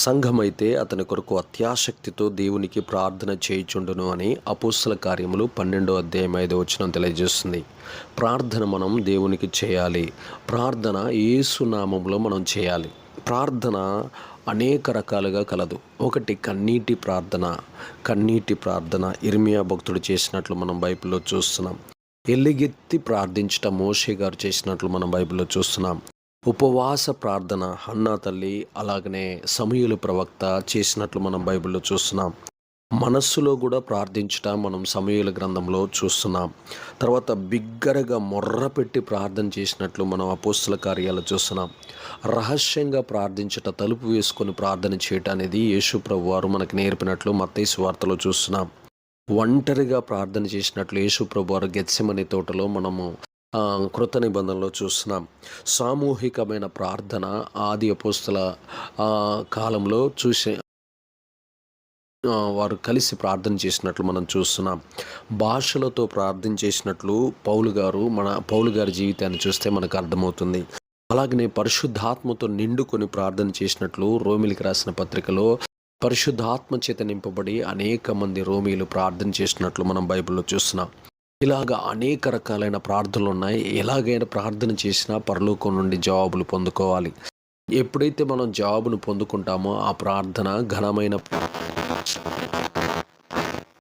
సంఘమైతే అతని కొరకు అత్యాసక్తితో దేవునికి ప్రార్థన చేయుచుండును అని అపోస్తల కార్యములు 12:5 తెలియజేస్తుంది. ప్రార్థన మనం దేవునికి చేయాలి. ప్రార్థన యేసు నామములో మనం చేయాలి. ప్రార్థన అనేక రకాలుగా కలదు. ఒకటి కన్నీటి ప్రార్థన ఇర్మియా భక్తుడు చేసినట్లు మనం బైబిల్లో చూస్తున్నాం. ఎలుగెత్తి ప్రార్థించటం మోషే గారు చేసినట్లు మనం బైబిల్లో చూస్తున్నాం. ఉపవాస ప్రార్థన హన్నా తల్లి, అలాగనే సమూయేలు ప్రవక్త చేసినట్లు మనం బైబిల్లో చూస్తున్నాం. మనస్సులో కూడా ప్రార్థించటం మనం సమూయేలు గ్రంథంలో చూస్తున్నాం. తర్వాత బిగ్గరగా మొర్ర పెట్టి ప్రార్థన చేసినట్లు మనం అపోస్తల కార్యాలు చూస్తున్నాం. రహస్యంగా ప్రార్థించట, తలుపు వేసుకొని ప్రార్థన చేయటం అనేది యేసు ప్రభువు వారు మనకు నేర్పినట్లు మత్తయి సువార్తలో చూస్తున్నాం. ఒంటరిగా ప్రార్థన చేసినట్లు యేసు ప్రభువు వారు గెత్సెమనే తోటలో మనము కృత నిబంధనలో చూస్తున్నాం. సామూహికమైన ప్రార్థన ఆది అపోస్తల కాలంలో వారు కలిసి ప్రార్థన చేసినట్లు మనం చూస్తున్నాం. భాషలతో ప్రార్థన చేసినట్లు పౌలు గారి జీవితాన్ని చూస్తే మనకు అర్థమవుతుంది. అలాగనే పరిశుద్ధాత్మతో నిండుకొని ప్రార్థన చేసినట్లు రోమిలికి రాసిన పత్రికలో పరిశుద్ధాత్మ చేత నింపబడి అనేక మంది రోమీలు ప్రార్థన చేసినట్లు మనం బైబిల్లో చూస్తున్నాం. ఇలాగా అనేక రకాలైన ప్రార్థనలు ఉన్నాయి. ఎలాగైనా ప్రార్థన చేసినా పరలోకం నుండి జవాబులు పొందుకోవాలి. ఎప్పుడైతే మనం జవాబును పొందుకుంటామో ఆ ప్రార్థన ఘనమైన